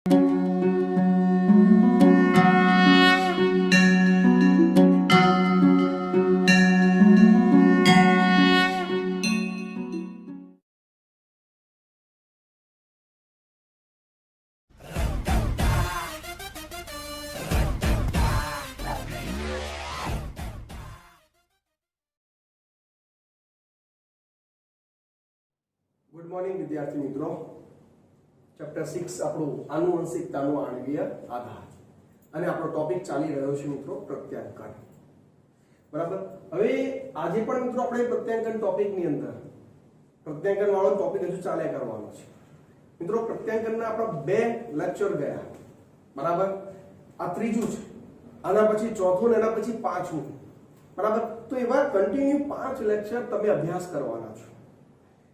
Good morning વિદ્યાર્થી મિત્રો. Chapter 6 આપણું આનુવંશિકતાનો આણ્વીય આધાર અને આપણો ટોપિક ચાલી રહ્યો છે મિત્રો પ્રત્યાંકન. બરાબર. હવે આજે પણ મિત્રો આપણે પ્રત્યાંકન ટોપિકની અંદર પ્રત્યાંકન વાળો ટોપિક હજુ ચાલ્યા કરવાનો છે. મિત્રો પ્રત્યાંકનના આપણા બે લેક્ચર ગયા. બરાબર. આ ત્રીજું છે, આના પછી ચોથું અને એના પછી પાંચમું. બરાબર. તો એવા કન્ટિન્યુ 5 લેક્ચર તમે અભ્યાસ કરવાના છો.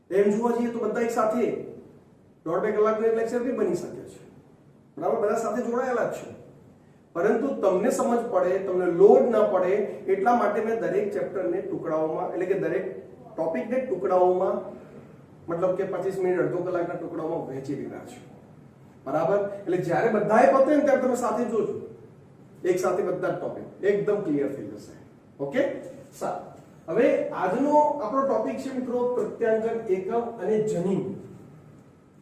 એમ જોવા જઈએ તો બધા એક સાથે 1.5 કલાકનો એક લેક્ચર બી બની શકે છે. બરાબર. બધા સાથે જોડાયેલા જ છે, પરંતુ તમને સમજ પડે, તમને લોડ ના પડે એટલા માટે મેં દરેક ચેપ્ટરને ટુકડાઓમાં, એટલે કે દરેક ટોપિકને ટુકડાઓમાં, મતલબ કે 25 મિનિટ અડધો કલાકના ટુકડાઓમાં વહેંચી દીધા છે. બરાબર. એટલે જ્યારે બધાએ પતે ને ત્યારે તમે સાથે જોજો, એક સાથે બધા ટોપિક એકદમ ક્લિયર થઈ જશે. ઓકે, સારું. હવે આજનો આપણો ટોપિક છે મિત્રો પ્રત્યાંકન એકમ અને જનીન.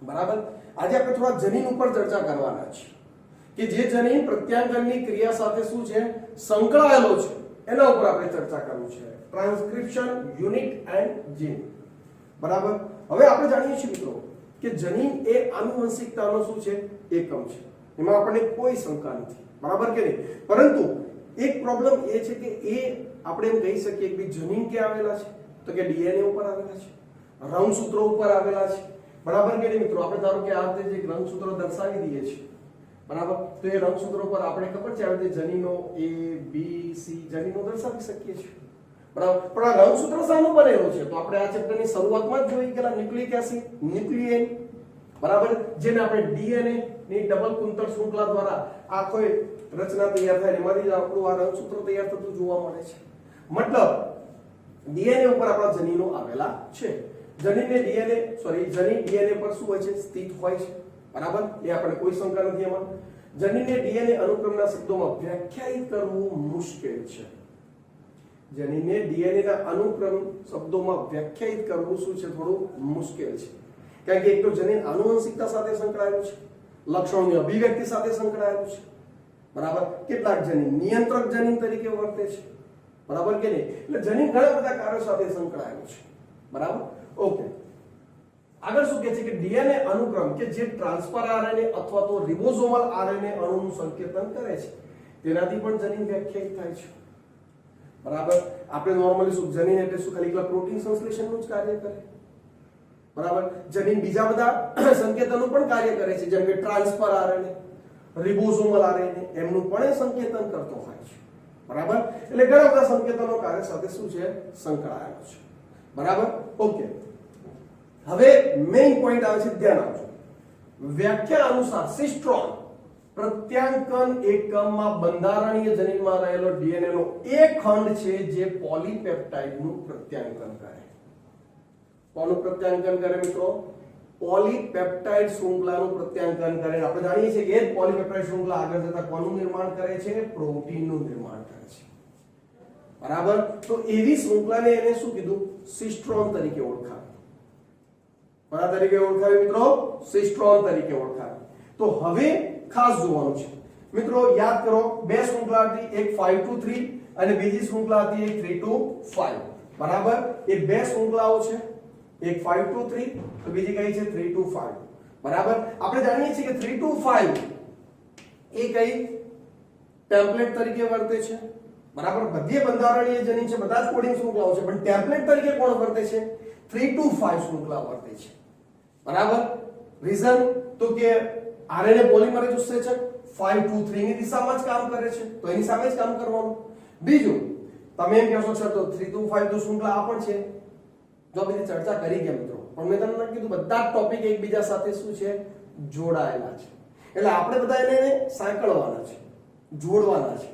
બરાબર. આજે આપણે થોડા જનીન ઉપર ચર્ચા કરવાના છે કે જે જનીન પ્રત્યાંકનની ક્રિયા સાથે શું છે, સંકળાયેલો છે. એના ઉપર આપણે ચર્ચા કરવું છે. ટ્રાન્સક્રિપ્શન યુનિટ એન્ડ જીન. બરાબર. હવે આપણે જાણીએ છીએ મિત્રો કે જનીન એ આનુવંશિકતાનો શું છે, એકમ છે. એમાં આપણને કોઈ શંકા નથી. બરાબર કે નહીં? પરંતુ એક પ્રોબ્લેમ એ છે કે એ આપણે એમ કહી શકીએ કે જનીન ક્યાં આવેલા છે, તો કે ડીએનએ ઉપર આવેલા છે, રંગસૂત્રો ઉપર આવેલા છે. બરાબર કે નહીં મિત્રો? આપણે ધારો કે આ રીતે જે રંગસૂત્રો દર્શાવી દઈએ છીએ, બરાબર, તો એ રંગસૂત્રો પર આપણે ખબર છે આવી રીતે જનીનો A B C જનીનો દર્શાવી શકીએ છીએ. બરાબર. પણ આ રંગસૂત્ર શાનું બનેલું છે, તો આપણે આ ચેપ્ટરની શરૂઆતમાં જ જોઈ ગયેલા ન્યુક્લિક એસિડ, ન્યુક્લિયન. બરાબર. જેને આપણે ડીએનએ ની ડબલ કુંતળ શૃંખલા દ્વારા આખો રચના તૈયાર થાય, એમાંથી જ આપણું આ રંગસૂત્ર તૈયાર થતું જોવા મળે છે. મતલબ ડીએનએ ઉપર આપણા જનીનો આવેલા છે. જનીન ડીએનએ પર શું હોય છે, સ્થિત હોય છે. બરાબર. એ આપણે કોઈ શંકા નથી એમાં. જનીનને ડીએનએ અનુક્રમના શબ્દોમાં વ્યાખ્યાયિત કરવું મુશ્કેલ છે. જનીનને ડીએનએ ના અનુક્રમ શબ્દોમાં વ્યાખ્યાયિત કરવું શું છે, થોડું મુશ્કેલ છે. કારણ કે એક તો જનીન આનુવંશિકતા સાથે સંકળાયેલું છે, લક્ષણોની અભિવ્યક્તિ સાથે સંકળાયેલું છે. બરાબર. કેટલાક જનીન નિયંત્રક જનીન તરીકે વર્તે છે. બરાબર કે નહીં? એટલે જનીન ઘણા બધા કાર્યો સાથે સંકળાયેલું છે. બરાબર. ઓકે, આગળ શું કહે છે કે ડીએનએ અનુક્રમ કે જે ટ્રાન્સફર આરએનએ અથવા તો રિબોસોમલ આરએનએ અણુનું સંકેતન કરે છે, તેનાથી પણ જનીન વ્યાખ્યાયિત થાય છે. બરાબર. આપણે નોર્મલી શું જનીન એટલે શું, ખાલી પ્રોટીન સંશ્લેષણનું જ કાર્ય કરે. બરાબર. જનીન બીજા બધા સંકેતનો પણ કાર્ય કરે છે, જેમ કે ટ્રાન્સફર આરએનએ, રિબોસોમલ આરએનએ, એમનું પણ સંકેતન કરતો હોય છે. બરાબર. એટલે ઘણા બધા સંકેતનો કાર્ય સાથે શું છે, સંકળાયેલો છે. બરાબર. ઓકે, હવે મેઇન પોઈન્ટ આવે છે, ધ્યાન આપજો. વ્યાખ્યા અનુસાર સિસ્ટ્રોન પ્રત્યાંકન એકમમાં બંધારણીય જનીનમાં રહેલો ડીએનએ નો એક ખંડ છે જે પોલીપેપ્ટાઇડનું પ્રત્યાંકન કરે. કોનું પ્રત્યાંકન કરે મિત્રો? પોલીપેપ્ટાઇડ શૃંખલાનું પ્રત્યાંકન કરે. આપણે જાણીએ છીએ કે એ જ પોલીપેપ્ટાઇડ શૃંખલા આગળ જતા કોનું નિર્માણ કરે છે? પ્રોટીનનું નિર્માણ કરે છે. બરાબર. તો એવી શૃંખલાને એને શું કીધું? સિસ્ટ્રોન તરીકે ઓળખાવી. કોના તરીકે ઓળખાવી મિત્રો? સિસ્ટ્રોન તરીકે ઓળખાવી. તો હવે ખાસ જોવાનું છે મિત્રો, યાદ કરો, બે શૃંખલા હતી, એક 5 to 3 અને બીજી શૃંખલા હતી એક 3 to 5. બરાબર. એ બે શૃંખલાઓ છે, એક 5 to 3 તો બીજી કઈ છે 3 to 5. બરાબર. આપણે જાણીએ છીએ કે 3 to 5 એ કઈ ટેમ્પલેટ તરીકે વર્તે છે. બરાબર. બધી બંધારણીય જનીન છે, બધા જ કોડિંગ શૃંખલાઓ છે, પણ ટેમ્પલેટ તરીકે કોણ વર્તે છે? 3 to 5 શૃંખલા વર્તે છે. બરાબર. રીઝન તો કે આરએનએ પોલિમરેઝ ઉત્સેચક 5 to 3 ની દિશામાં જ કામ કરે છે, તો એની સામે જ કામ કરવાનું. બીજું, તમે એમ કહેશો સર તો 3 to 5 તો શૃંખલા આ પણ છે, જો બધી ચર્ચા કરી ગયા મિત્રો, પણ મેં તમને કીધું બધા જ ટોપિક એકબીજા સાથે શું છે, જોડાયેલા છે. એટલે આપણે બધા એને સાંકળવાના છે, જોડવાના છે.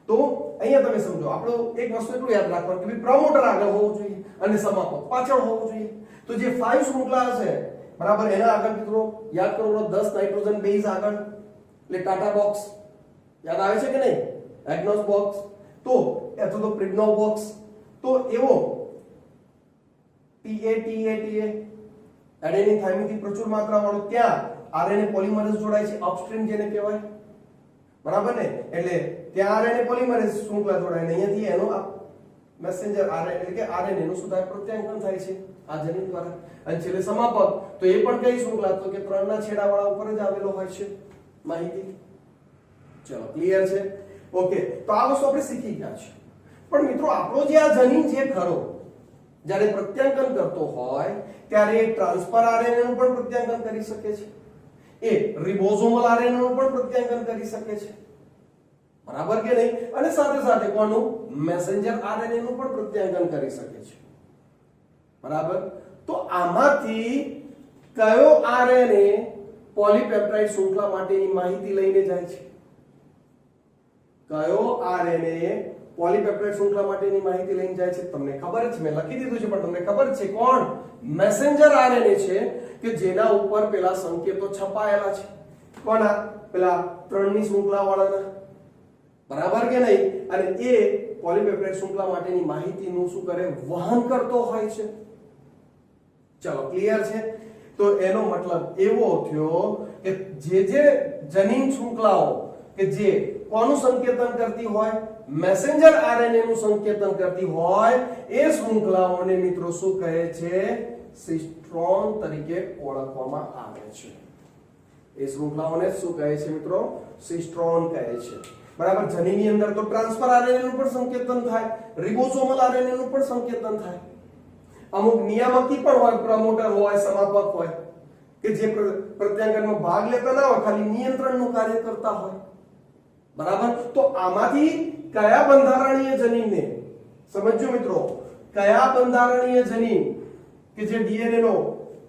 તો અહીંયા તમે સમજો, આપણો એક વસ્તુ એટલું યાદ રાખવાનું કે પ્રમોટર આગળ હોવું જોઈએ અને સમાપક પાછળ હોવું જોઈએ. તો જે 5 શૃંખલા હશે, બરાબર, એના આગળ મિત્રો યાદ કરો 10 નાઇટ્રોજન બેઝ આગળ, એટલે ટાટા બોક્સ યાદ આવે છે કે નહીં, એગ્નોસ બોક્સ તો અથવા તો પ્રિગ્નો બોક્સ, તો એવો TA એડેનિન થાઇમિનથી પ્રચુર માત્રાવાળો ત્યાં આરએનએ પોલિમરેઝ જોડાય છે, અપસ્ટ્રીમ જેને કહેવાય, બરાબર ને, એટલે ત્યાં આરએનએ પોલિમરેઝ શૃંખલા જોડાય ને અહીંયાથી એનો મેસેન્જર આરએનએ એટલે કે આરએનએ નું સુધા પ્રત્યાંકન થાય છે આ જનીન દ્વારા, અને છેલ્લે સમાપક તો એ પણ કઈ શૃંખલા તો કે ત્રણના છેડાવાળા ઉપર જ આવેલો હોય છે માહિતી. ચલો ક્લિયર છે, ઓકે. તો આ વસ્તુ આપણે શીખી ગયા છે. પણ મિત્રો આપણો જે આ જનીન છે ખરો, જ્યારે પ્રત્યાંકન કરતો હોય ત્યારે એ ટ્રાન્સફર આરએનએ નું પણ પ્રત્યાંકન કરી શકે છે, એ રિબોઝોમલ આરએનએ નું પણ પ્રત્યાંકન કરી શકે છે, બરાબર કે નહીં, અને સાથે સાથે કોનું મેસેન્જર આરએનએ નું પણ પ્રત્યાંકન કરી શકે છે, બરાબર. તો આમાંથી કયો આરએનએ પોલીપેપ્ટાઇડ શૃંખલા માટેની માહિતી લઈને જાય છે, કયો આરએનએ પોલીપેપ્ટાઇડ શૃંખલા માટેની માહિતી લઈને જાય છે, તમને ખબર જ છે, મેં લખી દીધું છે પણ તમને ખબર છે કોણ, મેસેન્જર આરએનએ છે કે જેના ઉપર પેલા સંકેતો છપાયેલા છે, કોના, પેલા ત્રણની શૃંખલા વાળાના, બરાબર કે નહીં, અને એ પોલીપેપ્ટાઇડ શૃંખલા માટેની માહિતીનું શું કરે, વહન કરતો હોય છે. ચલો ક્લિયર છે. તો એનો મતલબ એવો થયો કે જે જનીન શૃંખલાઓ કે જે કોનું સંકેતન કરતી હોય, મેસેન્જર આરએનએ નું સંકેતન કરતી હોય, એ શૃંખલાઓને મિત્રો શું કહે છે, સિસ્ટ્રોન તરીકે ઓળખવામાં આવે છે. એ શૃંખલાઓને શું કહે છે મિત્રો, સિસ્ટ્રોન કહે છે, બરાબર. જનીનની અંદર તો ટ્રાન્સફર આરએનએ નું પણ સંકેતન થાય, રિબોસોમલ આરએનએ નું પણ સંકેતન થાય, અમુક નિયામકી પણ હોય, પ્રમોટર હોય, સમાપક હોય કે જે પ્રત્યાંકનમાં ભાગ લેતા ના હોય, ખાલી નિયંત્રણનું કાર્ય કરતા હોય, બરાબર. તો આમાંથી કયા બંધારણીય જનીનને સમજો મિત્રો, કયા બંધારણીય જનીન કે જે ડીએનએ નો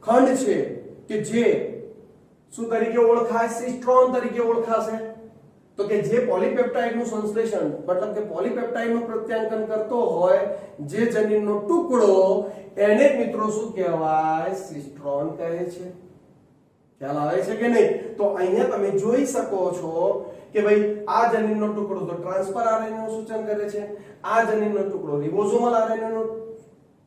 ખંડ છે કે જે શું તરીકે ઓળખાય, સિસ્ટ્રોન તરીકે ઓળખાશે, તો કે જે પોલીપેપ્ટાઇડ નું સંશ્લેષણ મતલબ કે પોલીપેપ્ટાઇડ નું પ્રત્યાંકન કરતો હોય જે જનીનનો ટુકડો, એને મિત્રો શું કહેવાય, સિસ્ટ્રોન કહે છે. ખ્યાલ આવે છે કે નહીં? તો અહીંયા તમે જોઈ શકો છો કે ભાઈ આ જનીનનો ટુકડો તો ટ્રાન્સફર આરએનએ નું સૂચન કરે છે, આ જનીનનો ટુકડો રિબોસોમલ આરએનએ નું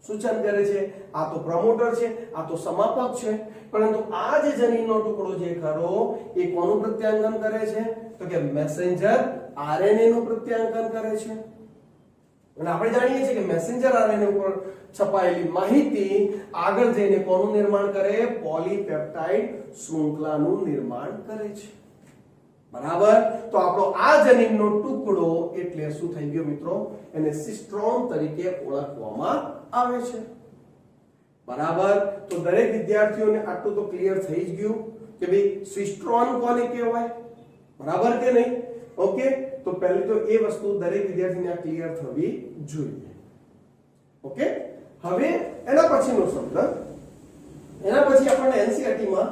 સૂચન કરે છે, આ તો પ્રમોટર છે, આ તો સમાપક છે, પરંતુ આ જે જનીનનો ટુકડો જે ખરો એ કોનું પ્રત્યાંકન કરે છે, તો કે મેસેન્જર આરએનએ નું પ્રત્યાંકન કરે છે. અને આપણે જાણીએ છીએ કે મેસેન્જર આરએનએ ઉપર છપાયેલી માહિતી આગળ જઈને કોનું નિર્માણ કરે, પોલીપેપ્ટાઇડ શૃંખલાનું નિર્માણ કરે છે, બરાબર. તો આપણો આ જનીનનો ટુકડો એટલે શું થઈ ગયો મિત્રો, એને સિસ્ટ્રોન તરીકે ઓળખવામાં આવે છે, બરાબર. તો દરેક વિદ્યાર્થીઓને આટલું તો ક્લિયર થઈ જ ગયું કે ભાઈ સિસ્ટ્રોન કોને કહેવાય, બરાબર કે નહીં, ઓકે. તો પહેલી તો એ વસ્તુ દરેક વિદ્યાર્થીને આ ક્લિયર થવી જોઈએ, ઓકે. હવે એના પછીનો શબ્દ, એના પછી આપણને એનસીઈઆરટી માં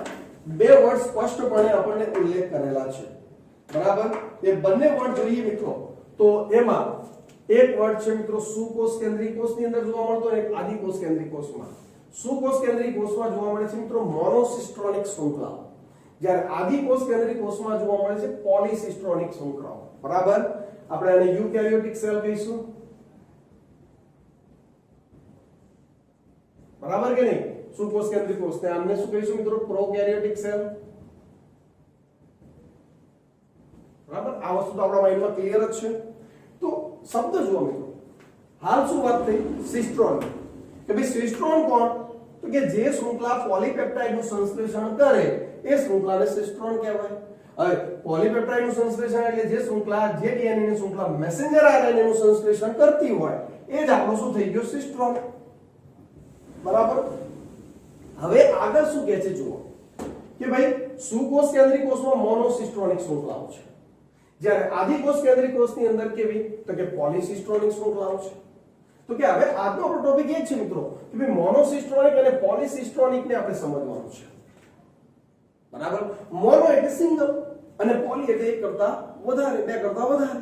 બે વર્ડ સ્પષ્ટપણે આપણને ઉલ્લેખ કરેલા છે, બરાબર. એ બંને વર્ડ જોઈએ મિત્રો, તો એમાં એક વર્ડ છે મિત્રો સુકોષ કેન્દ્રીય કોષની અંદર જોવા મળતો અને એક આદિકોષ કેન્દ્રીય કોષમાં. સુકોષ કેન્દ્રીય કોષમાં જોવા મળે છે મિત્રો મોનોસિસ્ટ્રોનિક શૃંખલા, જ્યારે આદિકોષ કેન્દ્રીય કોષમાં જોવા મળે છે પોલીસિસ્ટ્રોનિક શૃંખલાઓ, બરાબર. આપણે આને યુકેરિયોટિક સેલ કહીશું, બરાબર કે નહીં, સુકોષ કેન્દ્રીય કોષને આમને શું કહીશું મિત્રો, પ્રોકેરિયોટિક સેલ, બરાબર. આ વસ્તુ તો આપણા માઇન્ડમાં ક્લિયર જ છે. તો શબ્દ જુઓ મિત્રો, હાલ શું વાત થઈ, સિસ્ટ્રોન, કે ભાઈ સિસ્ટ્રોન કોણ, તો કે જે શૃંખલા પોલીપેપ્ટાઇડ નું સંશ્લેષણ કરે એ શૃંખલાને સિસ્ટ્રોન કહેવાય. હવે પોલીપેપ્ટાઇડ નું સંશ્લેષણ એટલે જે શૃંખલા, જે ડીએનએ ની શૃંખલા મેસેન્જર આરએનએ નું સંશ્લેષણ કરતી હોય એ જ આપણો શું થઈ ગયો, સિસ્ટ્રોન, બરાબર. હવે આગળ શું કહે છે જુઓ કે ભાઈ સુકોષ કેન્દ્રીય કોષમાં મોનોસિસ્ટ્રોનિક શૃંખલાઓ છે, જ્યારે આદિકોષ કેન્દ્રીય કોષની અંદર કેવી, તો કે પોલીસિસ્ટ્રોનિક શૃંખલાઓ છે. તો કે હવે આજનો આપણો ટોપિક એ છે મિત્રો કે ભાઈ મોનોસિસ્ટ્રોનિક અને પોલીસિસ્ટ્રોનિક ને આપણે સમજવાનું છે, બરાબર. મોનો એટલે સિંગલ અને પોલી એટલે એક કરતા વધારે, બે કરતા વધારે.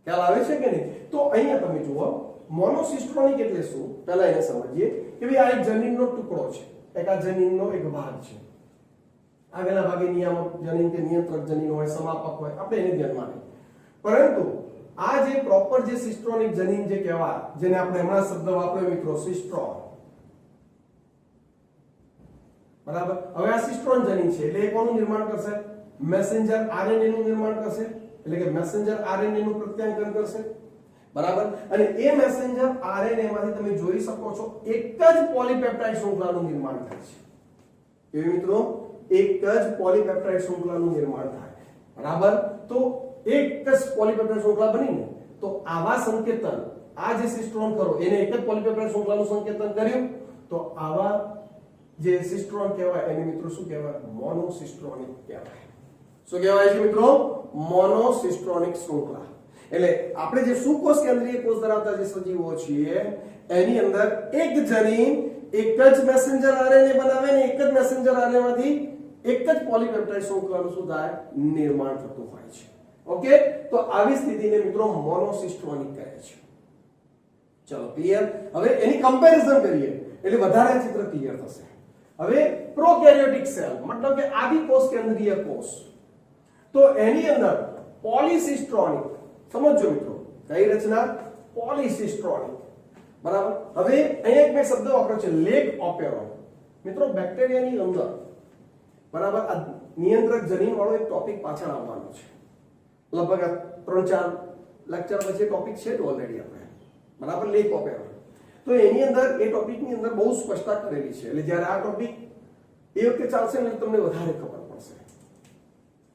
ખ્યાલ આવે છે કે નહીં? તો અહીંયા તમે જુઓ મોનોસિસ્ટ્રોનિક એટલે શું, પહેલા એને સમજીએ કે ભાઈ આ એક જનીનનો ટુકડો છે, એક આ જનીનનો એક ભાગ છે, આગળના ભાગે નિયામક જનીન કે નિયંત્રક જનીન હોય, સમાપક હોય, આપણે એને ધ્યાનમાં લઈએ. પરંતુ આ જે પ્રોપર જે સિસ્ટ્રોનિક જનીન જે કહેવાય, જેને આપણે હમણાં શબ્દ વાપર્યો મિત્રો સિસ્ટ્રોન, બરાબર. હવે આ સિસ્ટ્રોન જનીન છે એટલે એ કોનું નિર્માણ કરશે? મેસેન્જર આરએનએ નું નિર્માણ કરશે, એટલે કે મેસેન્જર આરએનએ નું પ્રત્યાયન કરશે, બરાબર. અને એ મેસેન્જર આરએનએ માંથી તમે જોઈ શકો છો એક જ પોલીપેપ્ટાઇડ શૃંખલાનું નિર્માણ થાય છે. એ મિત્રો એક જ પોલીપેપ્ટાઇડ શૃંખલાનું નિર્માણ થાય, બરાબર. તો એક જ પોલીપેપ્ટાઇડ શૃંખલા બનીને તો આવા સંકેતન, આ જે સિસ્ટ્રોન કરો એને એક જ પોલીપેપ્ટાઇડ શૃંખલાનું સંકેતન કર્યું તો આવા જે સિસ્ટ્રોન કહેવાય એને મિત્રો શું કહેવાય? મોનોસિસ્ટ્રોનિક કહેવાય. શું કહેવાય છે મિત્રો? મોનોસિસ્ટ્રોનિક શૃંખલા. એટલે આપણે જે સુકોષ કેન્દ્રીય કોષ ધરાવતા જે સજીવો છીએ એની અંદર એક જનીન એક જ મેસેન્જર આરએનએ બનાવે ને એક જ મેસેન્જર આરએનએ માંથી એક જ પોલીપેપ્ટાઇડ શૃંખલાનું શું થાય? નિર્માણ થતું હોય છે. ઓકે, તો આવી સ્થિતિને મિત્રો મોનોસિસ્ટ્રોનિક કહે છે. ચલો ક્લિયર. હવે એની કમ્પેરિઝન કરીએ એટલે વધારે ચિત્ર ક્લિયર થશે. હવે પ્રોકેરિયોટિક સેલ મતલબ કે આદિ કોષ કેન્દ્રીય કોષ, તો એની અંદર પોલીસિસ્ટ્રોનિક, સમજો મિત્રો કઈ રચના? પોલીસિસ્ટ્રોનિક, બરાબર. હવે અહીંયા એક મેં શબ્દ વાપર્યો છે લેગ ઓપેરોન. મિત્રો બેક્ટેરિયાની અંદર, બરાબર, આ નિયંત્રક જનીન વાળો એક ટોપિક પાછળ આવવાનો છે. લગભગ 3-4 લેક્ચર પછી ટોપિક છે ઓલરેડી આપણે, બરાબર, લેગ ઓપેરોન. તો એની અંદર એ ટોપિકની અંદર બહુ સ્પષ્ટતા કરેલી છે. એટલે જ્યારે આ ટોપિક એ વખતે ચાલશે ને તમને વધારે ખબર પડશે.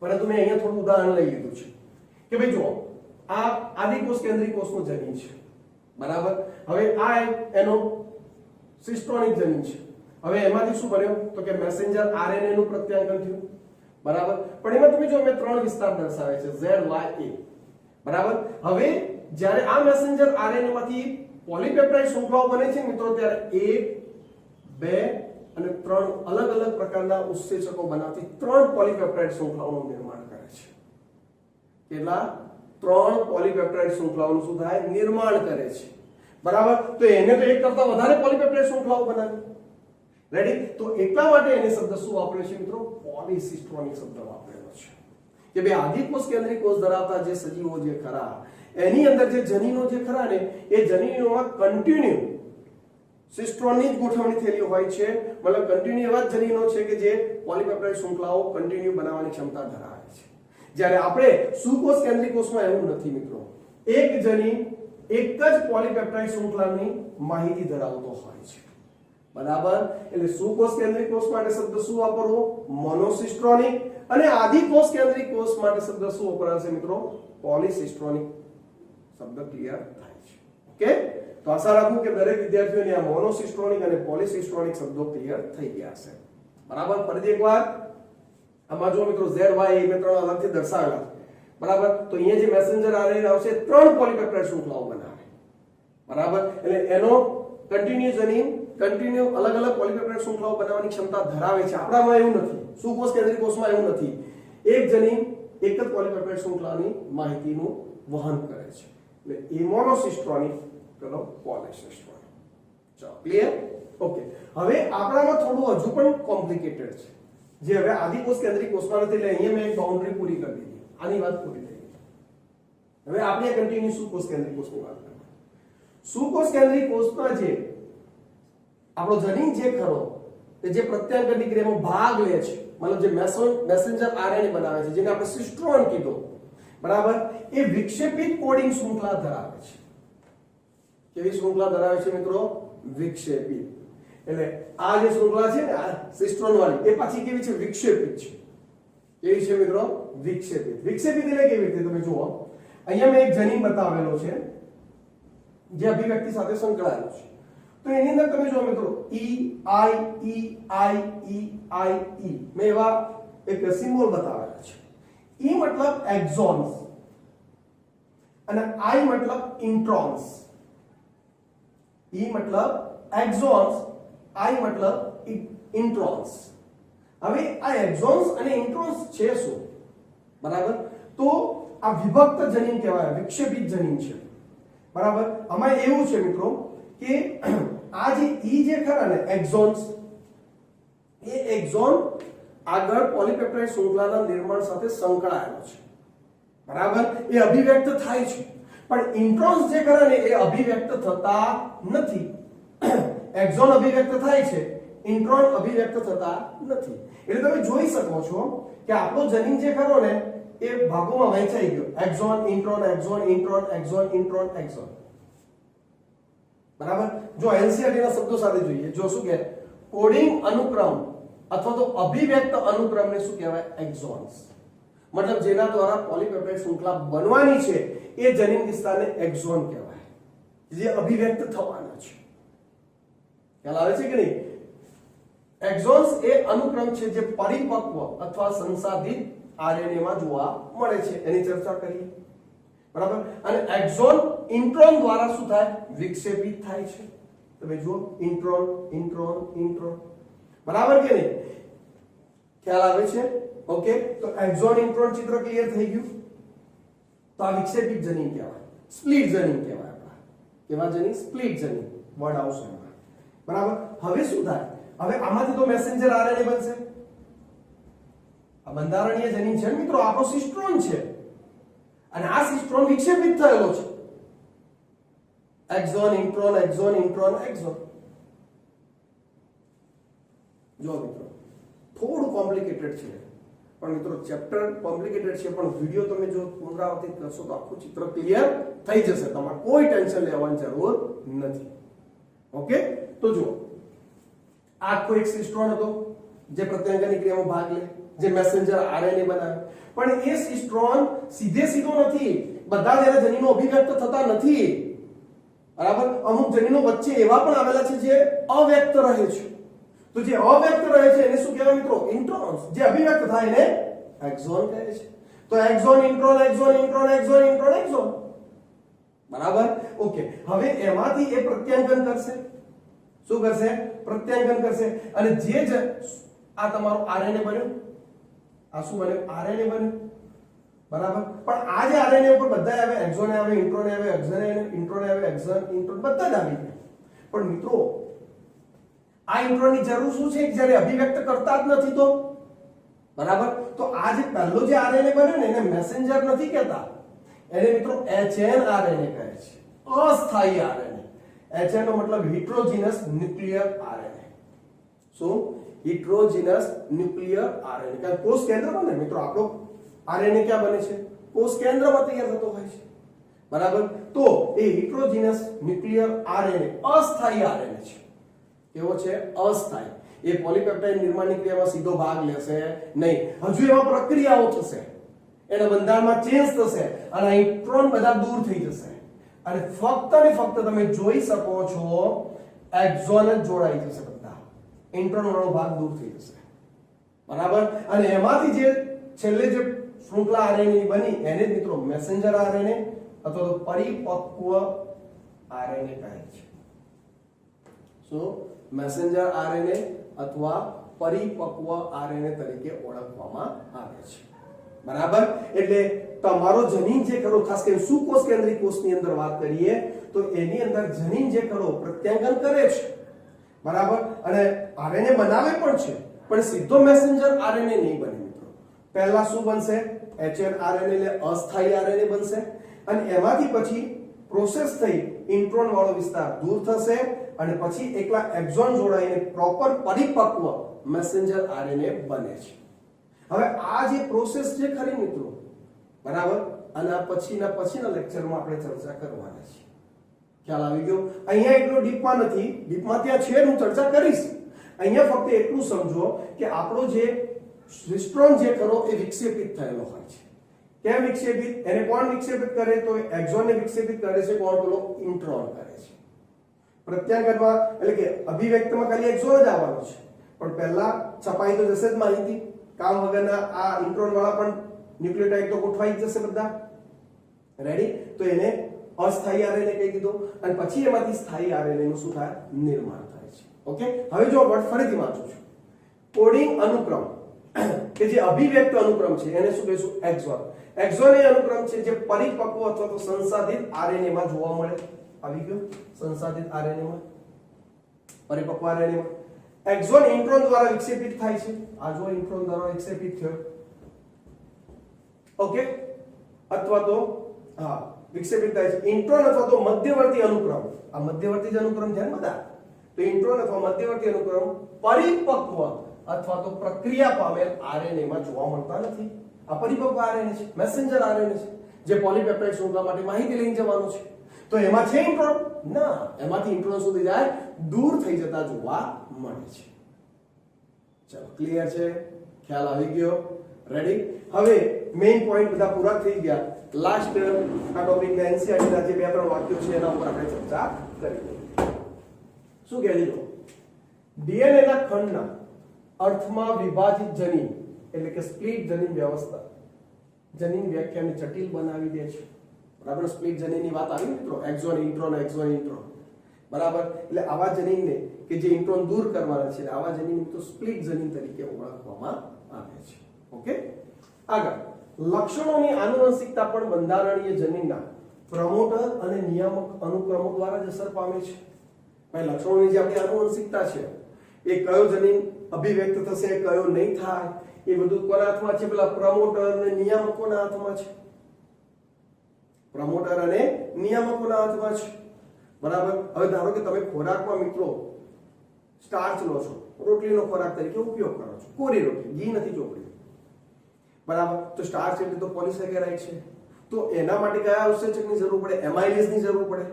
પરંતુ મેં અહીંયા થોડું ઉદાહરણ લઈ લીધું છે કે ભાઈ જુઓ, આ આદિકોષ કેન્દ્રીય કોષનું જનીન છે, બરાબર. હવે આ એનો સિસ્ટ્રોનિક જનીન છે. હવે એમાંથી શું બન્યું? તો કે મેસેન્જર આરએનએ નું પ્રત્યાયન થયું, બરાબર. પણ એમાં તમે જો મેં 3 વિસ્તાર દર્શાવે છે ZYA, બરાબર. હવે જ્યારે આ મેસેન્જર આરએનએ માંથી પોલીપેપ્ટાઇડ શૃંખલાઓ બને છે મિત્રો, ત્યારે 1, 2 અને 3 અલગ અલગ પ્રકારના ઉત્સેચકો બનાવતી 3 પોલીપેપ્ટાઇડ શૃંખલાઓનું નિર્માણ કરે છે. કેટલા? 3 પોલીપેપ્ટાઇડ શૃંખલાઓનું શું થાય? નિર્માણ કરે છે, બરાબર. તો એને તો એક કરતા વધારે પોલીપેપ્ટાઇડ શૃંખલાઓ બનાવી. રેડી? તો એટલા માટે એને શબ્દ શું વાપર્યો છે મિત્રો? પોલીસિસ્ટ્રોનિક શબ્દ વાપરેલો છે કે બે આદિકોષ કેન્દ્રીય કોષ ધરાવતા જે સજીવો જે ખરા એની અંદર જે જનીનો જે ખરા ને એ જનીનોમાં કન્ટિન્યુ સિસ્ટ્રોનની જ ગોઠવણી થયેલી હોય છે. મતલબ કન્ટિન્યુ એવા જનીનો છે કે જે પોલીપેપ્ટાઇડ શૃંખલાઓ કન્ટિન્યુ બનાવવાની ક્ષમતા ધરાવે છે. જ્યારે આપણે સુકોષ કેન્દ્રીય કોષમાં એવું નથી મિત્રો. એક જનીન એક જ પોલીપેપ્ટાઇડ શૃંખલાની માહિતી ધરાવતો હોય છે, બરાબર. એટલે સુકોષ કેન્દ્રીય કોષ માટે શબ્દ શું વાપરવો? મોનોસિસ્ટ્રોનિક. અને આદિકોષ કેન્દ્રીય કોષ માટે શબ્દ શું વપરાશે મિત્રો? પોલીસિસ્ટ્રોનિક શબ્દ ક્લિયર થાય છે. ઓકે, તો આશા રાખું કે દરેક વિદ્યાર્થીઓને આ મોનોસિસ્ટ્રોનિક અને પોલીસિસ્ટ્રોનિક શબ્દો ક્લિયર થઈ ગયા હશે, બરાબર. ફરીથી એકવાર આમાં જો મિત્રો ZYA મેં 3 અલગથી દર્શાવેલા, બરાબર. તો અહીંયા જે મેસેન્જર આરએનએ આવશે 3 પોલીપેપ્ટાઇડ શૃંખલાઓ બનાવે, બરાબર. એટલે એનો કન્ટિન્યુ જનીન કન્ટિન્યુ અલગ અલગ પોલીપેપ્ટાઇડ શૃંખલાઓ બનાવવાની ક્ષમતા ધરાવે છે. આપણામાં એવું નથી, સુકોષ કેન્દ્રીય કોષમાં એવું નથી. એક જનીન એક જ પોલીપેપ્ટાઇડ શૃંખલાની માહિતીનું વહન કરે છે. એટલે એ મોનોસિસ્ટ્રોનિક, પેલો પોલીસિસ્ટ્રોનિક. ચલો ક્લિયર? ઓકે. હવે આપણામાં થોડું હજુ પણ કોમ્પ્લિકેટેડ છે, જે હવે આદિકોષ કેન્દ્રીય કોષમાં નથી. એટલે અહીંયા મેં એક બાઉન્ડ્રી પૂરી કરી દીધી, આની વાત પૂરી થઈ ગઈ. હવે આપણે કન્ટિન્યુ સુકોષ કેન્દ્રીય કોષની વાત કરીએ. સુકોષ કેન્દ્રીય કોષમાં જે આપણો જનીન જે ખરો કે જે પ્રત્યાયનની ક્રિયામાં ભાગ લે છે, મતલબ જે મેસેન્જર આરએનએ બનાવે છે, જેને આપણે સિસ્ટ્રોન કીધો, બરાબર. એ વિક્ષેપિત કોડિંગ શૃંખલા ધરાવે છે. કેવી શૃંખલા ધરાવે છે મિત્રો? વિક્ષેપિત. એટલે આ જે શૃંખલા છે ને આ સિસ્ટ્રોન વાળી, એ પાછી કેવી છે? વિક્ષેપિત છે. કેવી છે મિત્રો? વિક્ષેપિત. વિક્ષેપિત એટલે કેવી રીતે? તમે જુઓ, અહીંયા મેં એક જનીન બતાવેલો છે જે અભિવ્યક્તિ સાથે સંકળાયેલો છે. તો એની અંદર તમે જો મિત્રો E મેં એવા એક સિમ્બોલ બતાવેલા છે. E મતલબ એક્ઝોન્સ અને I મતલબ ઇન્ટ્રોન્સ. E મતલબ એક્ઝોન્સ, I મતલબ ઇન્ટ્રોન્સ. હવે આ એક્ઝોન્સ અને ઇન્ટ્રોન્સ છે શું? બરાબર. તો આ વિભક્ત જનીન કહેવાય, વિક્ષેપિત જનીન છે, બરાબર. આમાં એવું છે મિત્રો કે આ જે E જે ખરા ને એક્ઝોન્સ, એ એક્ઝોન આગળ પોલીપેપ્ટાઇડ શૃંખલાના નિર્માણ સાથે સંકળાયેલો છે, બરાબર, એ અભિવ્યક્ત થાય છે, પણ ઇન્ટ્રોન્સ જે કરે ને એ અભિવ્યક્ત થતા નથી. એક્ઝોન અભિવ્યક્ત થાય છે, ઇન્ટ્રોન અભિવ્યક્ત થતા નથી. એટલે તમે જોઈ શકો છો કે આપણો જનીન જે ખરો ને એ ભાગોમાં વહેંચાઈ ગયો, exon intron exon intron exon intron exon, બરાબર. જો એનસીઆરટી ના શબ્દો સાથે જોઈએ, જો શું કહે, કોડિંગ અનુક્રમ અથવા તો અભિવ્યક્ત અનુક્રમને શું કહેવાય, એક્ઝોન્સ. મતલબ જેના દ્વારા પોલીપેપ્ટાઇડ શૃંખલા બનવાની છે એ જનીન વિસ્તારને એક્ઝોન કહેવાય, જે અભિવ્યક્ત થવાના છે. ખ્યાલ આવે છે કે નહીં? એક્ઝોન્સ એ અનુક્રમ છે જે પરિપક્વ અથવા સંસાધિત આરએનએ માં જોવા મળે છે, એની ચર્ચા કરીએ, બરાબર. અને એક્ઝોન ઇન્ટ્રોન દ્વારા શું થાય, વિક્ષેપિત થાય છે. તમે જુઓ, ઇન્ટ્રોન ઇન્ટ્રોન ઇન્ટ્રોન, બરાબર કે નહીં? ખ્યાલ આવે છે? ઓકે, તો એક્ઝોન ઇન્ટ્રોન ચિત્ર ક્લિયર થઈ ગયું. તો આ વિક્ષેપિત જનીન કહેવાય, સ્પ્લિટ જનીન કહેવાય. આપણા કેવા જનીન? સ્પ્લિટ જનીન વર્ડ આવશે એમાં, બરાબર. હવે શું થાય? હવે આમાંથી તો મેસેન્જર આરએનએ બનશે. આ બંધારણીય જનીન છે મિત્રો, આપણો સિસ્ટ્રોન છે, અને આ સિસ્ટ્રોન વિક્ષેપિત થયેલો છે. Exon intron exon intron exon. જો મિત્રો થોડું કોમ્પ્લિકેટેડ છે, પણ મિત્રો ચેપ્ટર કોમ્પ્લિકેટેડ છે, પણ વિડિયો તમે જો પુનરાવર્તિત કરશો તો આખું ચિત્ર ક્લિયર થઈ જશે. તમારે કોઈ ટેન્શન લેવાની જરૂર નથી. ઓકે, તો જુઓ, આ આખો એક સિસ્ટ્રોન હતો જે પ્રત્યાંગની ક્રિયામાં ભાગ લે, જે મેસેન્જર આરએનએ બનાવે. પણ એ સિસ્ટ્રોન સીધો નથી, બધા જ એના જનીનો અભિવ્યક્ત થતા નથી, બરાબર. અમુક જનીનો વચ્ચે એવા પણ આવેલા છે જે અવ્યક્ત રહે છે. તો જે અવ્યક્ત રહે છે એને શું કહેવાય મિત્રો? ઇન્ટ્રોન્સ. જે અભિવ્યક્ત થાય એને એક્ઝોન કહે છે. તો exon intron exon intron exon intron exon, બરાબર. ઓકે, હવે એમાંથી એ પ્રત્યાંગન કરશે. શું કરશે? પ્રત્યાંગન કરશે. અને જે આ તમારો આરએનએ બન્યો, આ શું બન્યું? આરએનએ બન્યું, બરાબર. પણ આ જે આરએનએ ઉપર બધા આવે, એક્ઝોન આવે, ઇન્ટ્રોન આવે, એક્ઝોન આવે, ઇન્ટ્રોન આવે, એક્ઝોન ઇન્ટ્રોન બધા જ આવી ગયા. પણ મિત્રો આ ઇન્ટ્રોનની જરૂર શું છે? જ્યારે અભિવ્યક્ત કરતા જ નથી તો, બરાબર. તો આ જે પહેલો જે આરએનએ બન્યો ને એને મેસેન્જર નથી કહેતા, એને મિત્રો એચએન આરએનએ કહે છે, અસ્થાયી આરએનએ. એચએન નો મતલબ હિટ્રોજીનસ ન્યુક્લિયર આરએનએ. શું? હિટ્રોજીનસ ન્યુક્લિયર આરએનએ. કારણ કોષ કેન્દ્રમાં ને મિત્રો આપણો આરએનએ ક્યાં બને છે? કોષ કેન્દ્રમાં તૈયાર થતો હોય છે, બરાબર. તો એ હિટ્રોજીનસ ન્યુક્લિયર આરએનએ અસ્થાયી આરએનએ છે. કેવો છે? અસ્થાયી. એ પોલીપેપ્ટાઇડ નિર્માણની ક્રિયામાં સીધો ભાગ લેશે નહીં. હજુ એમાં પ્રક્રિયાઓ થશે, એના બંધારણમાં ચેન્જ થશે, અને ઇન્ટ્રોન બધા દૂર થઈ જશે, અને ફક્ત ને ફક્ત તમે જોઈ શકો છો એક્ઝોન જ જોડાઈ જશે. બધા ઇન્ટ્રોન વાળો ભાગ દૂર થઈ જશે, બરાબર. અને એમાંથી જે છેલ્લે જે શૃંખલા આરએનએ બની એને મિત્રો મેસેન્જર આરએનએ અથવા તો પરિપક્વ આરએનએ કહે છે. શું? મેસેન્જર આરએનએ અથવા પરિપક્વ આરએનએ તરીકે ઓળખવામાં આવે છે, બરાબર. એટલે તમારો જનીન જે ખરો, ખાસ કરીને સુકોષ કેન્દ્રીય કોષની અંદર વાત કરીએ તો એની અંદર જનીન જે ખરો પ્રત્યાંગન કરે છે, બરાબર. અને આરએનએ બનાવે પણ છે, પણ સીધો મેસેન્જર આરએનએ નહીં બને મિત્રો. પહેલા શું બનશે? એચએન આરએનએ એટલે અસ્થાયી આરએનએ બનશે, અને એમાંથી પછી પ્રોસેસ થઈ ઇન્ટ્રોન વાળો વિસ્તાર દૂર થશે, અને પછી એકલા એક્ઝોન જોડાઈને પ્રોપર પરિપક્વ મેસેન્જર આરએનએ બને છે. હવે આ જે પ્રોસેસ જે ખરી મિત્રો, બરાબર, અને આ પછીના લેક્ચરમાં આપણે ચર્ચા કરવાના છે. ખ્યાલ આવી ગયો? અહીંયા એટલો ડીપમાં નથી, ડીપમાં ત્યાં છે, હું ચર્ચા કરીશ. અહીંયા ફક્ત એટલું સમજો કે આપણો જે સિસ્ટ્રોન જે ખરો એ વિક્ષેપિત થયેલો હોય છે. કેમ વિક્ષેપિત? એને કોણ વિક્ષેપિત કરે? તો એક્ઝોનને વિક્ષેપિત કરે છે કોણ? પેલો ઇન્ટ્રોન કરે છે. પ્રત્યાંગનમાં એટલે કે અભિવ્યક્તમાં ખાલી એક્ઝોન જ આવવાનો છે, પણ પહેલા છપાઈ તો જશે જ માહિતી. કામ વગરના આ ઇન્ટ્રોન વાળા પણ ન્યુક્લિયોટાઇડ તો ગોઠવાઈ જશે બધા, રેડી. તો એને અસ્થાયી આરએનએ કહી દીધો, અને પછી એમાંથી સ્થાયી આરએનએ નું શું થાય? નિર્માણ થાય છે. ઓકે, હવે જો વર્ડ ફરીથી વાંચું છું. કોડિંગ અનુક્રમ કે જે અભિવ્યક્ત અનુક્રમ છે એને શું કહીશું? એક્ઝોન. એક્ઝોન એ અનુક્રમ છે જે પરિપક્વ અથવા તો સંસાધિત આરએનએ માં જોવા મળે. આવી ગયું? સંસાધિત આરએનએ માં, પરિપક્વ આરએનએ માં. એક્ઝોન ઇન્ટ્રોન દ્વારા વિક્ષેપિત થાય છે. આ જો ઇન્ટ્રોન દ્વારા વિક્ષેપિત થયો, ઓકે, અથવા તો હા વિક્ષેપિત થાય છે ઇન્ટ્રોન અથવા તો મધ્યવર્તી અનુક્રમ. આ મધ્યવર્તી જ અનુક્રમ છે ને બધા, તો ઇન્ટ્રોન અથવા મધ્યવર્તી અનુક્રમ પરિપક્વ અથવા તો પ્રક્રિયા પામેલ આરએનએ માં જોવા મળતા નથી. આ પરિપક્વ આરએનએ છે, મેસેન્જર આરએનએ છે, જે પોલીપેપ્ટાઇડ શૃંખલા માટે માહિતી લઈને જવાનું છે. તો એમાં છે ઇન્ટ્રોન? ના, એમાંથી ઇન્ટ્રોન સુધી જાય દૂર થઈ જતા જોવા મળે છે. ચલો ક્લિયર છે, ખ્યાલ આવી ગયો, રેડી? હવે મેઇન પોઈન્ટ બધા પૂરા થઈ ગયા. લાસ્ટ આ ટોપિક ના એનસીઆરટી ના જે બે ત્રણ વાક્યો છે એના ઉપર આપણે ચર્ચા કરી લઈએ. શું કહે છે? ડીએનએ ના ખંડના અર્થમાં વિભાજિત જનીન એટલે કે સ્પ્લિટ જનીન વ્યવસ્થા જનીન વ્યાખ્યાને જટિલ બનાવી દે છે. બરાબર, સ્પ્લિટ જનીનની વાત આવી મિત્રો, એક્ઝોન ઇન્ટ્રોન, બરાબર. એટલે આવા જનીનને કે જે ઇન્ટ્રોન દૂર કરવાના છે આવા જનીન તો સ્પ્લિટ જનીન તરીકે ઓળખવામાં આવે છે. ઓકે, આગળ લક્ષણોની આનુવંશિકતા પણ બંધારણીય જનીનના પ્રમોટર અને નિયામક અનુક્રમો દ્વારા જ અસર પામે છે. ભાઈ લક્ષણોની જે આપણી આનુવંશિકતા છે એ કયો જનીન અભિવ્યક્ત થશે, કયો નહીં થાય, એ બધું કોના હાથમાં છે? પેલા પ્રમોટર અને નિયામકોના હાથમાં છે. પ્રમોટર અને નિયામકોના હાથમાં છે. બરાબર. હવે ધારો કે તમે ખોરાકમાં મિત્રો સ્ટાર્ચ લો છો, રોટલીનો ખોરાક તરીકે ઉપયોગ કરો છો, કોરી રોટલી, ઘી નથી ચોપડી, બરાબર. તો સ્ટાર્ચ એટલે તો પોલિસેકેરાઇડ છે. તો એના માટે કયા ઉત્સેચકની જરૂર પડે? એમાઇલેઝની જરૂર પડે.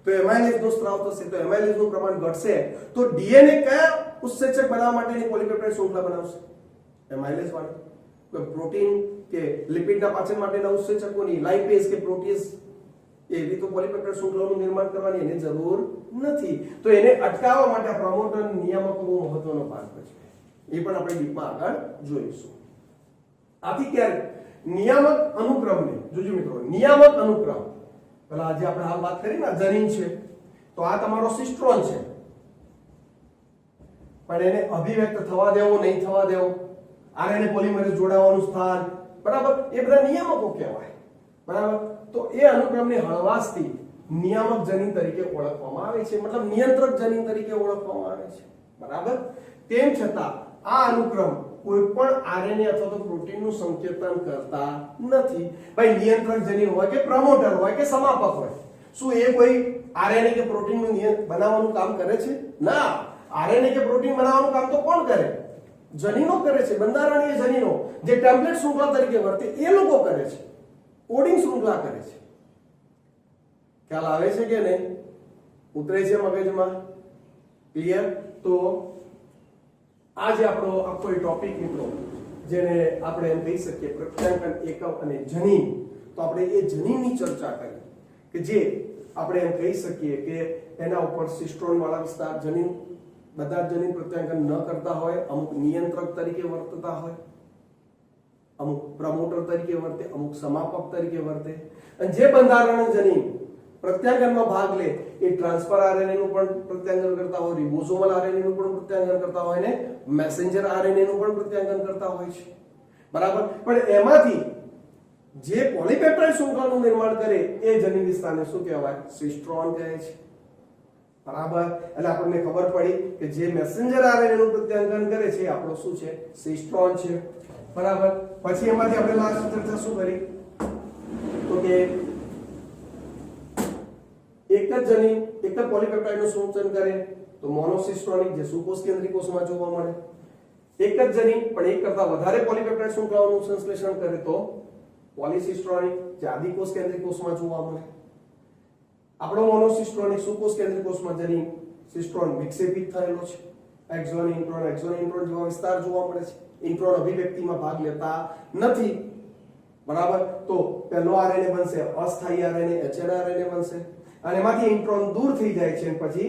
તો એમાઇલેઝનો સ્ત્રાવ થશે, તો એમાઇલેઝનું પ્રમાણ ઘટશે, તો ડીએનએ કયા ઉત્સેચક બનાવવા માટેની પોલીપેપ્ટાઇડ શૃંખલા બનાવશે? એમાઇલેઝ વાળી. કોઈ પ્રોટીન કે લિપિડના પાચન માટેના ઉત્સેચકોની લાઇપેઝ કે પ્રોટીઝ એવી તો પોલીપેપ્ટાઇડ શૃંખલાનું નિર્માણ કરવાની એને જરૂર નથી. તો એને અટકાવવા માટે પ્રમોટર નિયામકો બહુ મહત્વનો ભાગ ભજવે. એ પણ આપણે ડીપમાં આગળ જોઈશું. આથી ક્યારે નિયામક અનુક્રમને જોજો મિત્રો, નિયામક અનુક્રમ પેલા આજે આપણે હાલ વાત કરી ને જનીન છે, તો આ તમારો સિસ્ટ્રોન છે, પણ એને અભિવ્યક્ત થવા દેવો નહીં થવા દેવો, આરએનએ પોલિમરેઝ જોડાવાનું સ્થાન, બરાબર, એ બધા નિયામકો કહેવાય. બરાબર. તો એ અનુક્રમને હળવાશથી નિયામક જનીન તરીકે ઓળખવામાં આવે છે, મતલબ નિયંત્રક જનીન તરીકે ઓળખવામાં આવે છે. બરાબર. તેમ છતાં આ અનુક્રમ કોઈ પણ આરએનએ અથવા તો પ્રોટીનનું સંકેતન કરતા નથી. ભાઈ નિયંત્રક જનીન હોય કે પ્રમોટર હોય કે સમાપક હોય, શું એ કોઈ આરએનએ કે પ્રોટીનનું બનાવવાનું કામ કરે છે? ના. આરએનએ કે પ્રોટીન બનાવવાનું કામ તો કોણ કરે? જનીનો કરે છે. બંધારણીય જનીનો જે ટેમ્પલેટ શૃંખલા તરીકે વર્તે એ લોકો કરે છે, કોડિંગ શૃંખલા કરે છે. ખ્યાલ આવે છે કે નહીં? ઉતરે છે મગજમાં? ક્લિયર? તો આ જે આપણો આખો ટોપિક મિત્રો, જેને આપણે એમ કહી શકીએ પ્રત્યાંકન એકમ અને જનીન, તો આપણે એ જનીનની ચર્ચા કરી કે જે આપણે એમ કહી શકીએ કે એના ઉપર સિસ્ટ્રોન વાળા વિસ્તાર જનીન, બધા જનીન પ્રત્યાંકન ન કરતા હોય, અમુક નિયંત્રક તરીકે વર્તતા હોય, અમુક પ્રમોટર તરીકે વર્તે, અમુક સમાપક તરીકે વર્તે, અને જે બંધારણ જનીન પ્રત્યાંકનમાં ભાગ લે એ ટ્રાન્સફર આરએનએ નું પણ પ્રત્યાંકન કરતા હોય, રિબોસોમલ આરએનએ નું પણ પ્રત્યાંકન કરતા હોય ને મેસેન્જર આરએનએ નું પણ પ્રત્યાંકન કરતા હોય છે. બરાબર. પણ એમાંથી જે પોલીપેપ્ટાઇડ શૃંખલાનું નિર્માણ કરે એ જનીન વિસ્તારને શું કહેવાય? સિસ્ટ્રોન કહે છે. બરાબર. એટલે આપણને ખબર પડી કે જે મેસેન્જર આરએનએ નું પ્રત્યાંકન કરે છે આપણો શું છે? સિસ્ટ્રોન છે. બરાબર. પછી એમાંથી આપણે લાસ્ટ ચર્ચા શું કરી? તો કે એક જ જનીન એક જ પોલીપેપ્ટાઇડનું સંશ્લેષણ કરે તો મોનોસિસ્ટ્રોનિક, જે સુકોષ કેન્દ્રીય કોષમાં જોવા મળે. એક જ જનીન પણ એક કરતા વધારે પોલીપેપ્ટાઇડ શૃંખલાઓનું સંશ્લેષણ કરે તો પોલિસિસ્ટ્રોનિક, જે આદિકોષ કેન્દ્રીય કોષમાં જોવા મળે. આપણો મોનોસિસ્ટ્રોનિક સુકોષ કેન્દ્રીય કોષમાં જનીન સિસ્ટ્રોન વિક્ષેપિત થયેલો છે. એક્ઝોન ઇન્ટ્રોન જેવા વિસ્તાર જોવા મળે છે. ઇન્ટ્રોન અભિવ્યક્તિમાં ભાગ લેતા નથી. બરાબર. તો પહેલો આરએનએ બનશે અસ્થાયી આરએનએ, એચએનઆરએનએ બનશે, અને એમાંથી ઇન્ટ્રોન દૂર થઈ જાય છે, અને પછી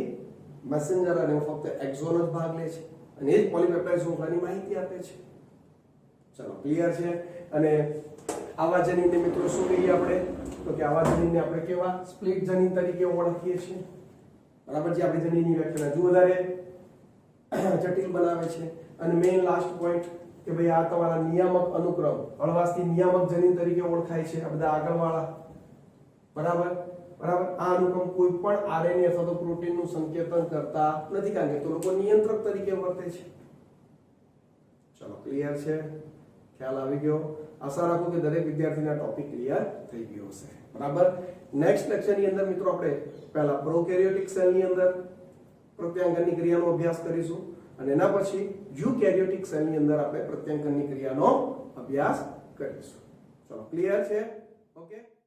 મેસેન્જર આરએનએ ફક્ત એક્ઝોન જ ભાગ લે છે, અને એ જ પોલીપેપ્ટાઇડ શૃંખલાની માહિતી આપે છે. ચલો ક્લિયર છે. અને આવા જનીનને મિત્રો શું કહીએ આપણે? તો કે આવા જનીનને આપણે કેવા? સ્પ્લિટ જનીન તરીકે ઓળખીએ છીએ. બરાબર. જે આપણી જનીનની વ્યાખ્યા હજુ વધારે જટિલ બનાવે છે. અને મેઇન લાસ્ટ પોઈન્ટ કે ભાઈ આ તમારા નિયામક અનુક્રમ હળવાશથી નિયામક જનીન તરીકે ઓળખાય છે, આ બધા આગળવાળા. બરાબર. બરાબર. આ અનુક્રમ કોઈ પણ આરએનએ અથવા તો પ્રોટીનનું સંકેતન કરતા નથી, કારણ કે તો લોકો નિયંત્રક તરીકે વર્તે છે. ચલો, ક્લિયર છે? ખ્યાલ આવી ગયો? આશા રાખું કે દરેક વિદ્યાર્થીના ટોપિક ક્લિયર થઈ ગયો હશે. બરાબર. નેક્સ્ટ લેક્ચરની અંદર મિત્રો આપણે પહેલા પ્રોકેરિયોટિક સેલની અંદર પ્રત્યાંગનની ક્રિયાનો અભ્યાસ કરીશું અને એના પછી યુકેરિયોટિક સેલની અંદર આપણે પ્રત્યાંગનની ક્રિયાનો અભ્યાસ કરીશું. ચલો, ક્લિયર છે? ઓકે.